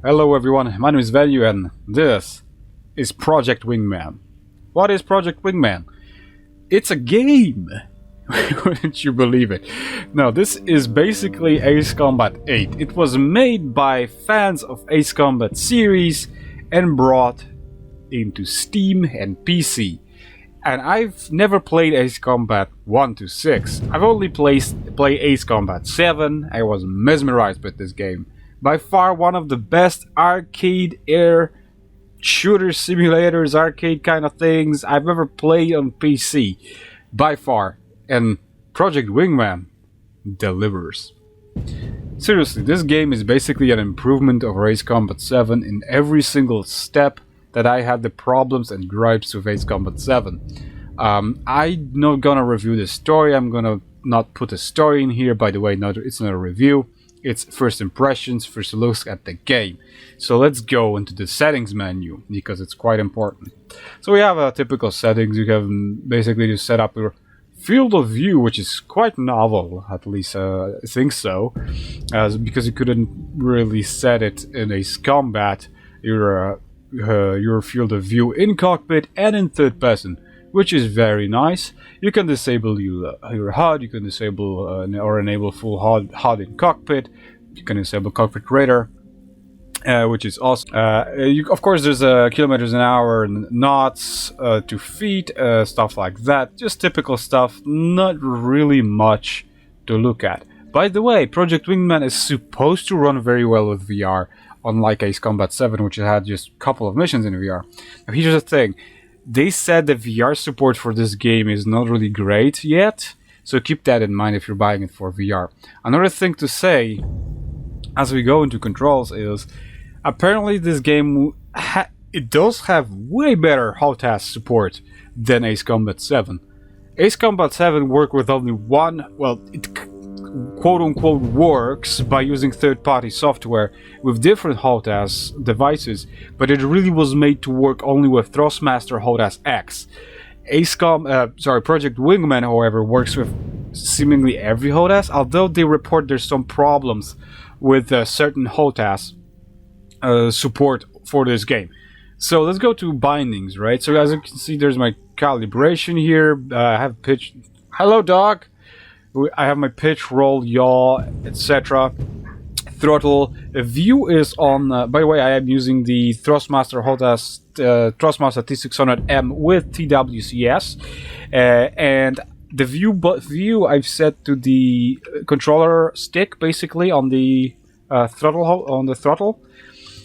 Hello everyone, my name is Value and this is Project Wingman. What is Project Wingman? It's a game! Wouldn't you believe it? No, this is basically Ace Combat 8. It was made by fans of Ace Combat series and brought into Steam and PC. And I've never played Ace Combat 1 to 6. I've only played Ace Combat 7. I was mesmerized with this game. By far one of the best arcade air shooter simulators, arcade kind of things I've ever played on PC. By far. And Project Wingman delivers. Seriously, this game is basically an improvement over Ace Combat 7 in every single step that I had the problems and gripes with Ace Combat 7. I'm not gonna review the story. I'm gonna not put a story in here. By the way, it's not a review. It's first impressions, first looks at the game. So let's go into the settings menu because it's quite important. So we have a typical settings. You can basically just set up your field of view, which is quite novel, at least I think so, because you couldn't really set it in Ace Combat. Your field of view in cockpit and in third person, which is very nice. You can disable your HUD, you can disable or enable full HUD in cockpit, you can disable cockpit radar, which is awesome. Of course, there's kilometers an hour, knots, to feet, stuff like that. Just typical stuff, not really much to look at. By the way, Project Wingman is supposed to run very well with VR, unlike Ace Combat 7, which had just a couple of missions in VR. Now here's the thing. They said the VR support for this game is not really great yet, so keep that in mind if you're buying it for VR. Another thing to say, as we go into controls, is apparently this game it does have way better HOTAS support than Ace Combat 7. Ace Combat 7 worked with only one, well, it quote-unquote works by using third-party software with different HOTAS devices, but it really was made to work only with Thrustmaster HOTAS X. Project Wingman, however, works with seemingly every HOTAS, although they report there's some problems with certain HOTAS support for this game. So let's go to bindings, right? So as you can see, there's my calibration here. I have pitch. Hello, dog. I have my pitch, roll, yaw, etc. Throttle. View is on. By the way, I am using the Thrustmaster HOTAS Thrustmaster T600M with TWCS, and the view I've set to the controller stick, basically on the throttle.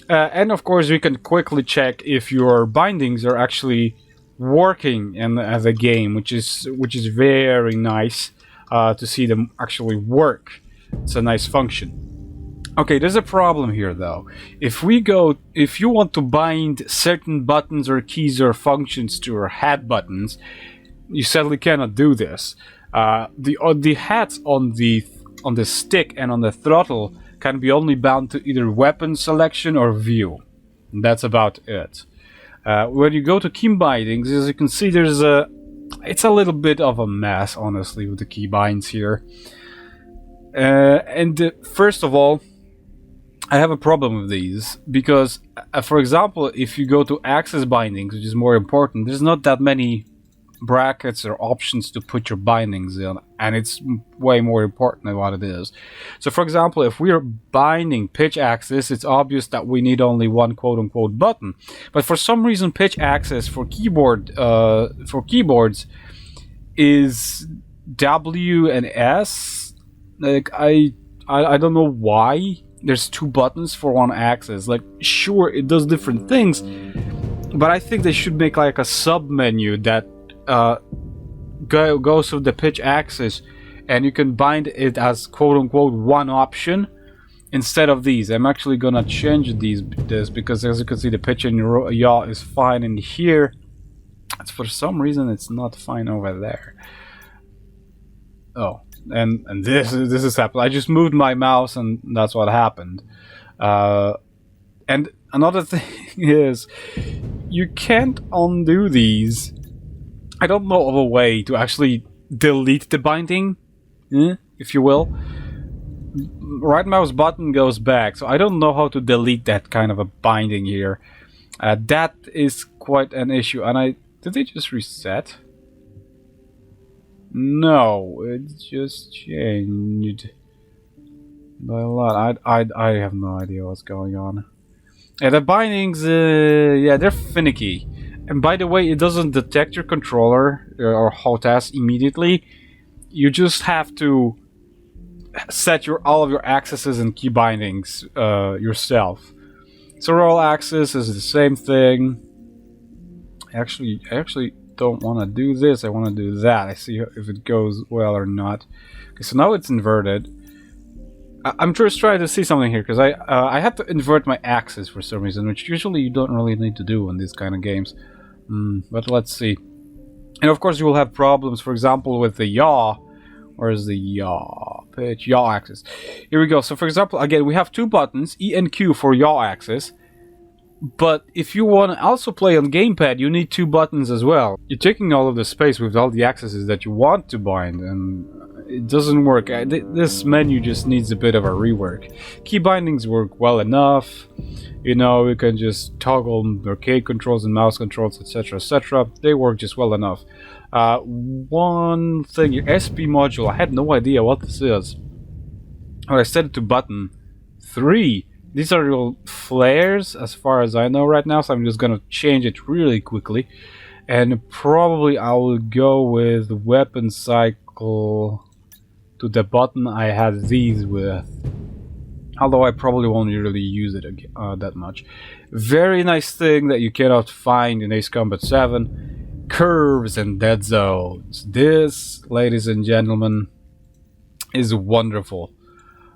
And of course, you can quickly check if your bindings are actually working in the game, which is very nice. To see them actually work. It's a nice function. Okay, there's a problem here though. If you want to bind certain buttons or keys or functions to your hat buttons, you sadly cannot do this. The hats on the stick and on the throttle can be only bound to either weapon selection or view. And that's about it. When you go to key bindings, as you can see, it's a little bit of a mess, honestly, with the keybinds here. First of all, I have a problem with these because, for example, if you go to axis bindings, which is more important, there's not that many brackets or options to put your bindings in, and it's way more important than what it is. So, for example, if we are binding pitch axis, it's obvious that we need only one quote-unquote button. But for some reason, pitch axis for keyboards is W and S. Like I don't know why there's two buttons for one axis. Like, sure, it does different things, but I think they should make like a sub menu that goes with the pitch axis, and you can bind it as quote-unquote one option instead of these. I'm actually gonna change this because, as you can see, the pitch and yaw is fine in here. For some reason it's not fine over there. Oh, and this is happened. I just moved my mouse and that's what happened. And another thing is, you can't undo these. I don't know of a way to actually delete the binding, if you will. right mouse button goes back, so I don't know how to delete that kind of a binding here. That is quite an issue. And did they just reset? No, it just changed by a lot. I have no idea what's going on. Yeah, the bindings, yeah, they're finicky. And by the way, it doesn't detect your controller or HOTAS immediately. You just have to set all of your accesses and key bindings yourself. So roll access is the same thing. I actually don't want to do this. I want to do that. I see if it goes well or not. Okay, so now it's inverted. I'm just trying to see something here because I have to invert my axis for some reason, which usually you don't really need to do in these kind of games. But let's see. And of course you will have problems, for example, with the yaw. Where's the yaw pitch? Yaw axis. Here we go. So for example, again, we have two buttons, E and Q for yaw axis. But if you want to also play on gamepad, you need two buttons as well. You're taking all of the space with all the accesses that you want to bind, and it doesn't work. This menu just needs a bit of a rework. Key bindings work well enough. You know, you can just toggle arcade controls and mouse controls, etc, etc. They work just well enough. One thing, your SP module, I had no idea what this is. I set it to button 3. These are real flares as far as I know right now, so I'm just gonna change it really quickly. And probably I will go with weapon cycle to the button I had these with. Although I probably won't really use it that much. Very nice thing that you cannot find in Ace Combat 7. Curves and dead zones. This, ladies and gentlemen, is wonderful.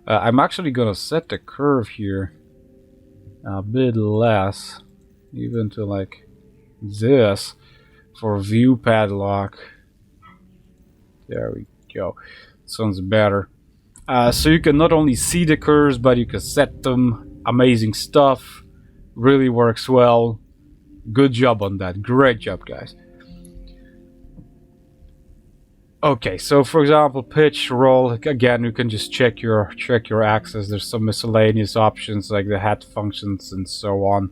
I'm actually gonna set the curve here a bit less, even to like this, for view padlock. There we go. Sounds better. So you can not only see the curves, but you can set them. Amazing stuff. Really works well. Good job on that. Great job, guys. Okay, so for example, pitch, roll, again, you can just check your axis. There's some miscellaneous options like the hat functions and so on.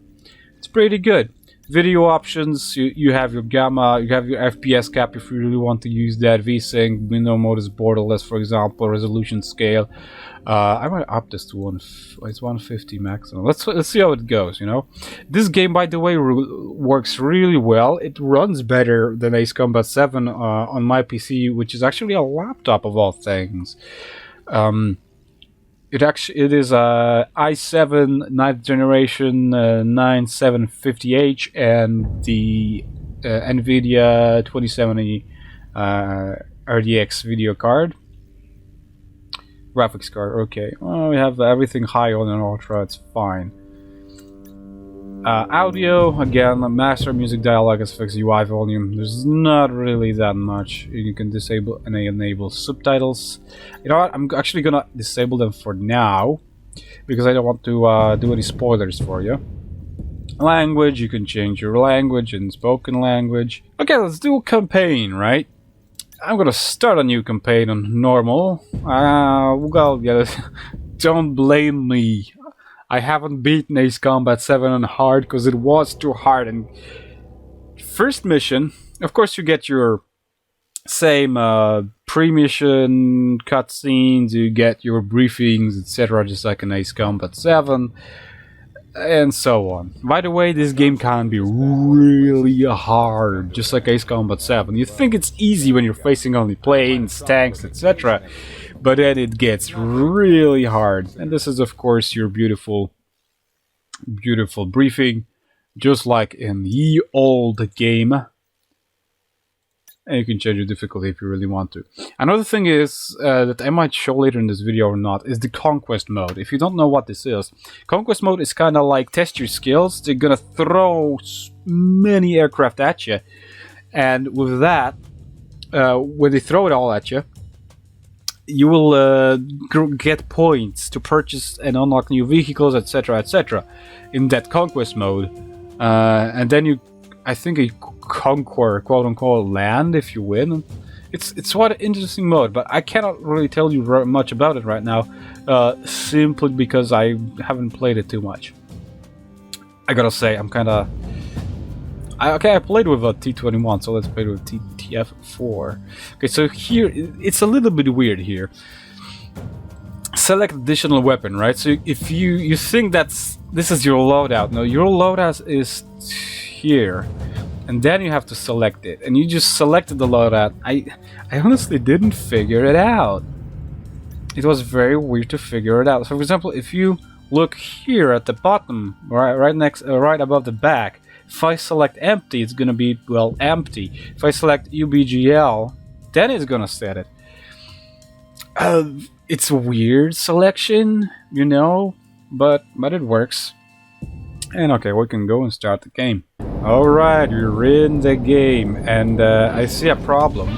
It's pretty good. Video options, you have your gamma, you have your FPS cap if you really want to use that. VSync, window mode is borderless, for example, resolution scale. I might up this to it's 150 maximum. Let's see how it goes. You know, this game, by the way, works really well. It runs better than Ace Combat 7 on my PC, which is actually a laptop of all things. It is a i7 9th generation 9750H and the NVIDIA 2070 RDX video card. Graphics card, okay. Well, we have everything high on an ultra, it's fine. Audio, again, master music dialogue as fixed UI volume. There's not really that much. You can disable and enable subtitles. You know what? I'm actually gonna disable them for now because I don't want to do any spoilers for you. Language, you can change your language in spoken language. Okay, let's do a campaign, right? I'm gonna start a new campaign on normal. Well, yeah, don't blame me. I haven't beaten Ace Combat 7 on hard because it was too hard. And first mission, of course, you get your same pre-mission cutscenes, you get your briefings, etc., just like in Ace Combat 7, and so on. By the way, this game can be really hard, just like Ace Combat 7. You think it's easy when you're facing only planes, tanks, etc., but then it gets really hard. And this is, of course, your beautiful briefing, just like in the old game. And you can change your difficulty if you really want to. Another thing is that I might show later in this video or not is the Conquest mode. If you don't know what this is, Conquest mode is kind of like test your skills. They're gonna throw many aircraft at you, and with that, when they throw it all at you, you will get points to purchase and unlock new vehicles, etc., etc. in that Conquest mode, and then you, I think, you conquer, quote-unquote, land if you win. It's quite an interesting mode, but I cannot really tell you much about it right now, simply because I haven't played it too much. I gotta say, I'm kind of... Okay, I played with a T21, so let's play with TF4. Okay, so here, it's a little bit weird here. Select additional weapon, right? So if you think this is your loadout, no, your loadout is here. And then you have to select it, and you just selected the loadout. I honestly didn't figure it out. It was very weird to figure it out. So, for example, if you look here at the bottom, right above the back, if I select empty, it's gonna be, well, empty. If I select UBGL, then it's gonna set it. It's a weird selection, you know, but it works. And okay, we can go and start the game. Alright, we're in the game, and I see a problem.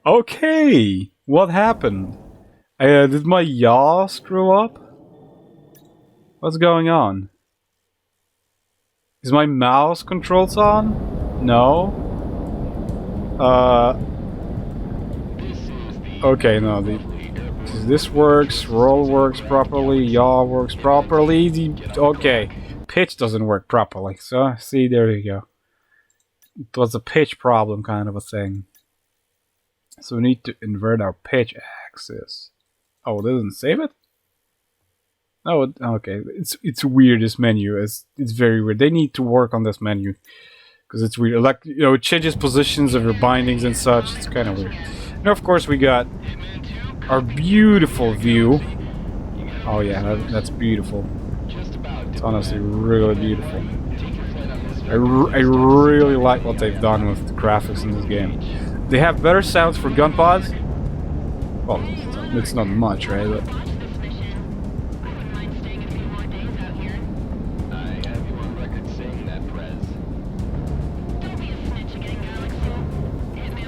Okay, what happened? Did my yaw screw up? What's going on? Is my mouse controls on? No? Okay, no, this works, roll works properly, yaw works properly, okay, pitch doesn't work properly, so, see, there you go. It was a pitch problem kind of a thing. So we need to invert our pitch axis. Oh, it doesn't save it? Oh, okay, it's weird, this menu, it's very weird. They need to work on this menu, because it's weird, like, you know, it changes positions of your bindings and such, it's kind of weird. And of course we got our beautiful view. Oh yeah, that's beautiful. It's honestly really beautiful. I really like what they've done with the graphics in this game. They have better sounds for gun pods. Well, it's not much, right? But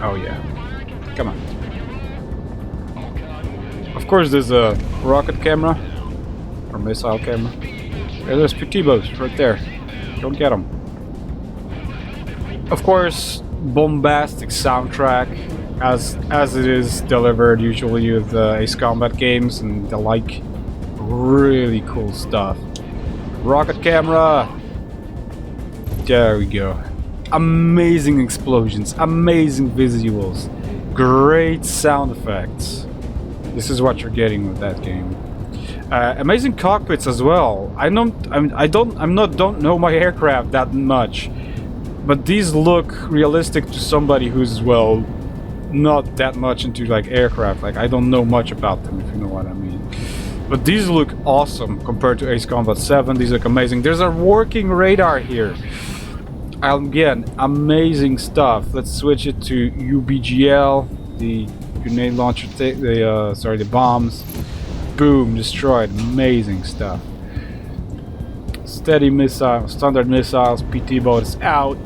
oh yeah, come on. Of course, there's a rocket camera or missile camera. Yeah, there's Petibos right there. Don't get them. Of course, bombastic soundtrack, as it is delivered usually with Ace Combat games and the like. Really cool stuff. Rocket camera. There we go. Amazing explosions, amazing visuals, great sound effects. This is what you're getting with that game. Amazing cockpits as well. I don't know my aircraft that much, but these look realistic to somebody who's, well, not that much into like aircraft. Like, I don't know much about them, if you know what I mean. But these look awesome compared to Ace Combat 7. These look amazing. There's a working radar here. Again, amazing stuff. Let's switch it to UBGL, the grenade launcher, the bombs. Boom, destroyed. Amazing stuff. Steady missiles, standard missiles, PT boat is out.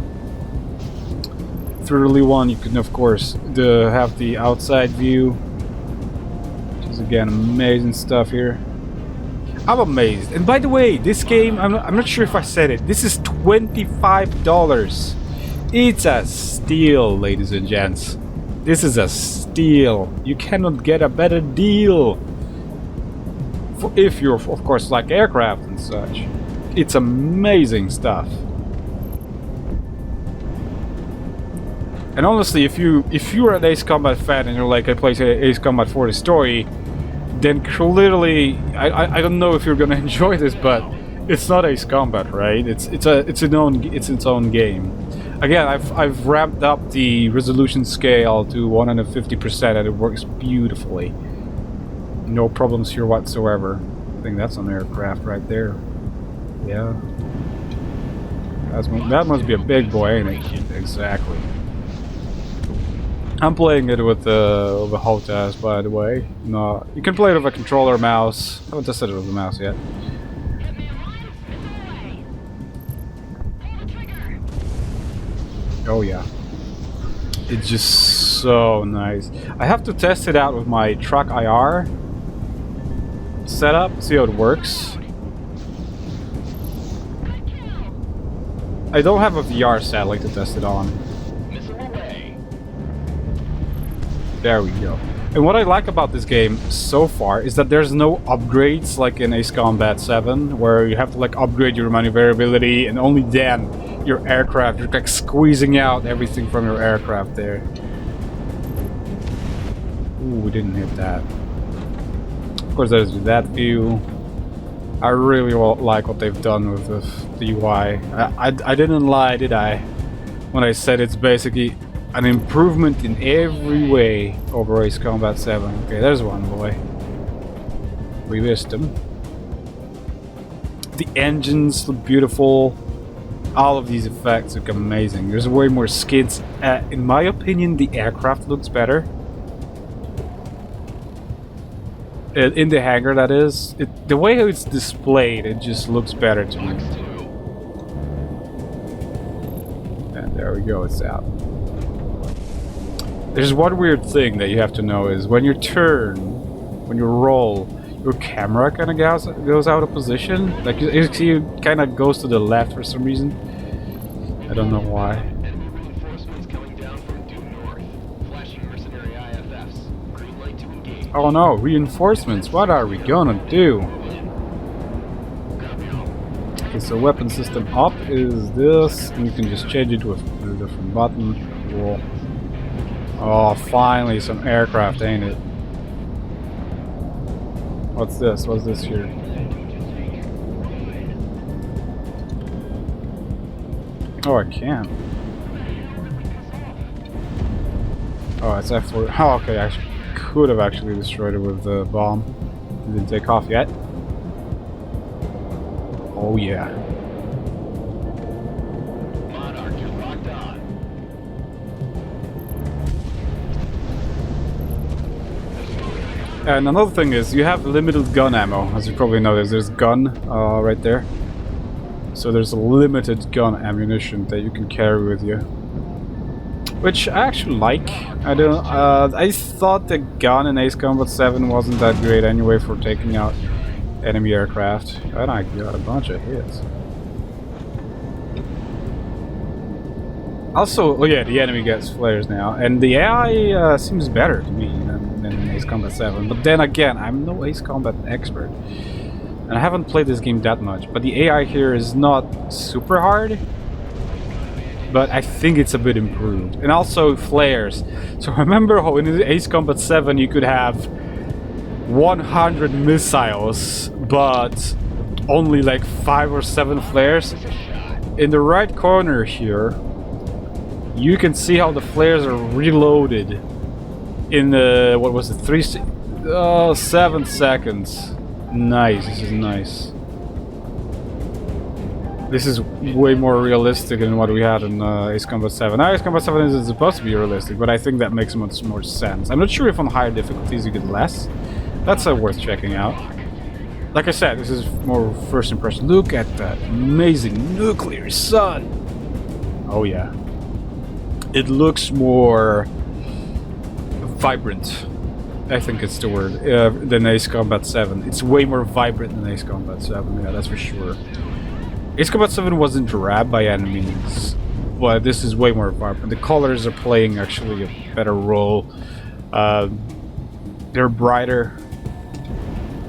Through one, you can of course have the outside view, which is again amazing stuff here. I'm amazed. And by the way, this game, I'm not sure if I said it, this is $25. It's a steal, ladies and gents. This is a steal. You cannot get a better deal. If you're, of course, like aircraft and such. It's amazing stuff. And honestly, if you're an Ace Combat fan and you're like, I play Ace Combat for the story, then clearly, I don't know if you're gonna enjoy this, but it's not Ace Combat, right? It's its own game. Again, I've ramped up the resolution scale to 150%, and it works beautifully. No problems here whatsoever. I think that's an aircraft right there. Yeah. That must be a big boy, ain't it? Exactly. I'm playing it with the HOTAS, by the way. No, you can play it with a controller mouse. I haven't tested it with a mouse yet. Oh yeah. It's just so nice. I have to test it out with my truck IR setup, see how it works. I don't have a VR satellite to test it on. There we go. And what I like about this game so far is that there's no upgrades like in Ace Combat 7, where you have to like upgrade your maneuverability and only then your aircraft, you're like squeezing out everything from your aircraft there. Ooh, we didn't hit that. Of course there's that view. I really like what they've done with the UI. I didn't lie, did I? When I said it's basically an improvement in every way over Ace Combat 7. Okay, there's one boy. We missed him. The engines look beautiful. All of these effects look amazing. There's way more skids. In my opinion, the aircraft looks better. In the hangar, that is. The way how it's displayed, it just looks better to me. And there we go, it's out. There's one weird thing that you have to know is when you turn, when you roll, your camera kind of goes out of position. Like you see, it kind of goes to the left for some reason. I don't know why. Oh no, reinforcements! What are we gonna do? Okay, so weapon system up is this, and you can just change it with a different button. Cool. Oh, finally some aircraft, ain't it? What's this? What's this here? Oh, I can't. Oh, it's F4. Oh, okay, I could have actually destroyed it with the bomb. It didn't take off yet. Oh, yeah. And another thing is, you have limited gun ammo, as you probably noticed. There's gun right there. So there's a limited gun ammunition that you can carry with you, which I actually like. I don't. I thought the gun in Ace Combat 7 wasn't that great anyway for taking out enemy aircraft, and I got a bunch of hits. Also, oh yeah, the enemy gets flares now, and the AI seems better to me than in Ace Combat 7. But then again, I'm no Ace Combat expert, and I haven't played this game that much. But the AI here is not super hard, but I think it's a bit improved. And also flares. So remember how in Ace Combat 7 you could have 100 missiles, but only like 5 or 7 flares? In the right corner here, you can see how the flares are reloaded in the, what was it, 7 seconds. Nice, this is nice. This is way more realistic than what we had in Ace Combat 7. Now, Ace Combat 7 isn't supposed to be realistic, but I think that makes much more sense. I'm not sure if on higher difficulties you get less. That's worth checking out. Like I said, this is more first impression. Look at that amazing nuclear sun! Oh yeah. It looks more vibrant. I think it's the word, than Ace Combat 7. It's way more vibrant than Ace Combat 7, yeah, that's for sure. Ace Combat 7 wasn't drab by any means, but this is way more vibrant. The colors are playing actually a better role. They're brighter.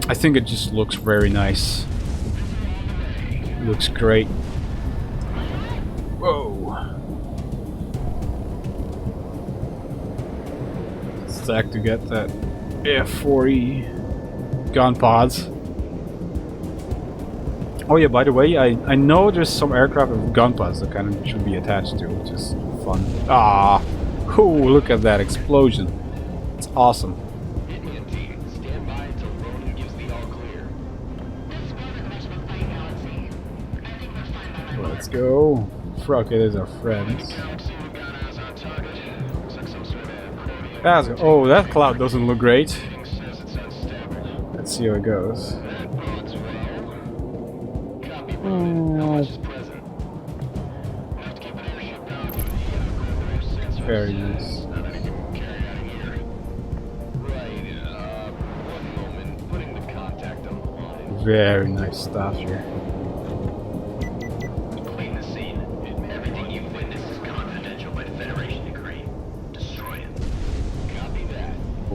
I think it just looks very nice. It looks great. Whoa. Stack to get that F4E gun pods. Oh yeah, by the way, I know there's some aircraft with gun pods that kind of should be attached to, which is fun. Ah, ooh, look at that explosion. It's awesome. Let's go. Okay, there's our friends. Oh, that cloud doesn't look great. Let's see how it goes. Oh. Very nice. Very nice stuff here.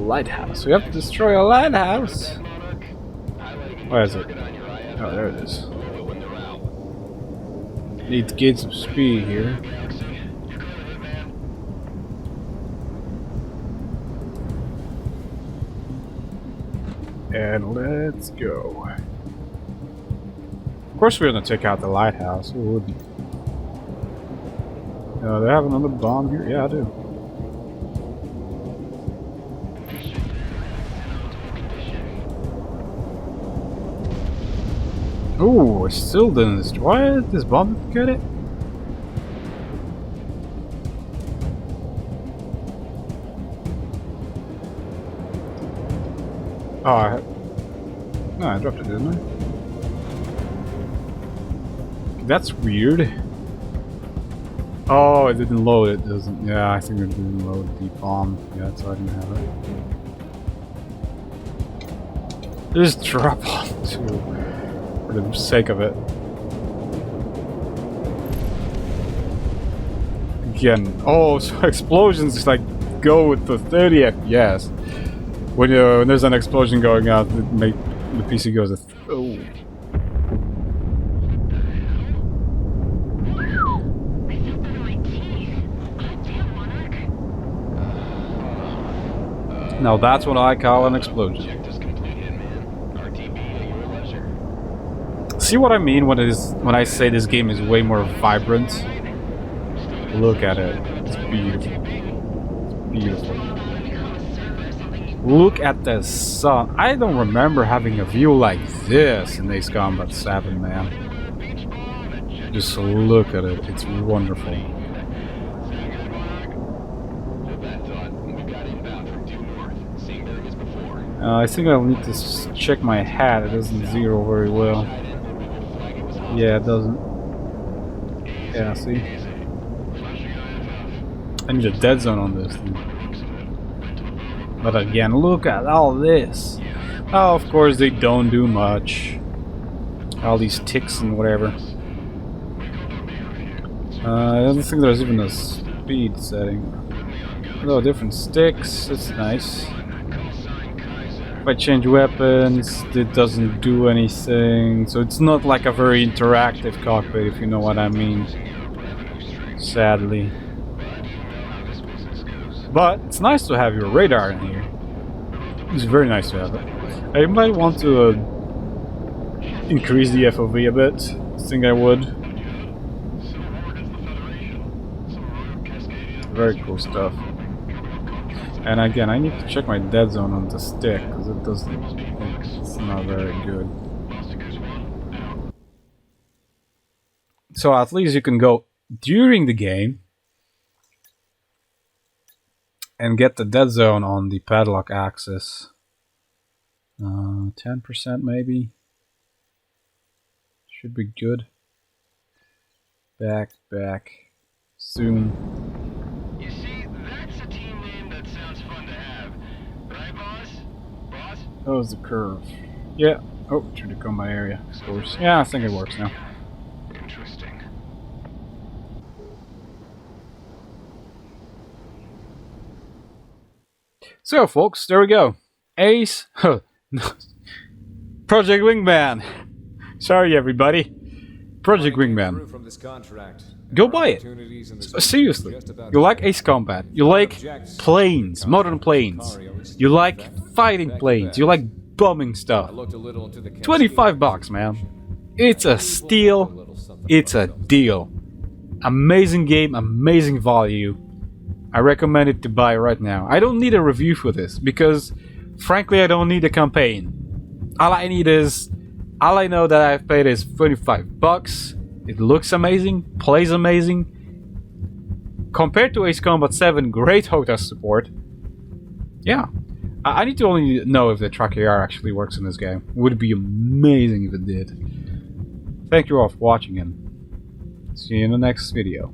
lighthouse. We have to destroy a lighthouse. Where is it? Oh, there it is. Need to get some speed here. And let's go. Of course we're gonna take out the lighthouse. Who wouldn't? They have another bomb here? Yeah, I do. Oh, I still didn't destroy it? This bomb didn't get it? Oh, no, I dropped it, didn't I? That's weird. Oh, it didn't load it, doesn't. Yeah, I think it didn't load the bomb. Yeah, that's why I didn't have it. Just drop on too, for the sake of it. Again. Oh, so explosions just like go with the 30 FPS. When there's an explosion going out, it make the PC goes. Oh. Now that's what I call an explosion. See what I mean when I say this game is way more vibrant? Look at it. It's beautiful. It's beautiful. Look at the sun. I don't remember having a view like this in Ace Combat 7, man. Just look at it. It's wonderful. I think I'll need to check my hat. It doesn't zero very well. Yeah, it doesn't. Yeah, see? I need a dead zone on this thing. But again, look at all this. Oh, of course they don't do much. All these ticks and whatever. I don't think there's even a speed setting. Oh, different sticks. It's nice. If I change weapons, it doesn't do anything. So it's not like a very interactive cockpit, if you know what I mean. Sadly. But it's nice to have your radar in here. It's very nice to have it. I might want to increase the FOV a bit. I think I would. Very cool stuff. And again, I need to check my dead zone on the stick because it's not very good. So at least you can go during the game and get the dead zone on the padlock axis. 10% maybe. Should be good. Back, zoom. You see, that's a team name that sounds fun to have. Right, boss? Boss? That was the curve. Yeah. Oh, through the combat area, of course. Yeah, I think it works now. Interesting. So, folks, there we go. Ace. Project Wingman. Sorry, everybody. Project Wingman. Go buy it. Seriously. You like Ace Combat. You like planes, modern planes. You like fighting planes. You like bombing stuff. $25, man. It's a steal. It's a deal. Amazing game, amazing value. I recommend it to buy right now. I don't need a review for this because, frankly, I don't need a campaign. All I know that I've paid is $25. It looks amazing, plays amazing. Compared to Ace Combat 7, great HOTAS support. Yeah. I need to only know if the track AR actually works in this game. Would be amazing if it did. Thank you all for watching and see you in the next video.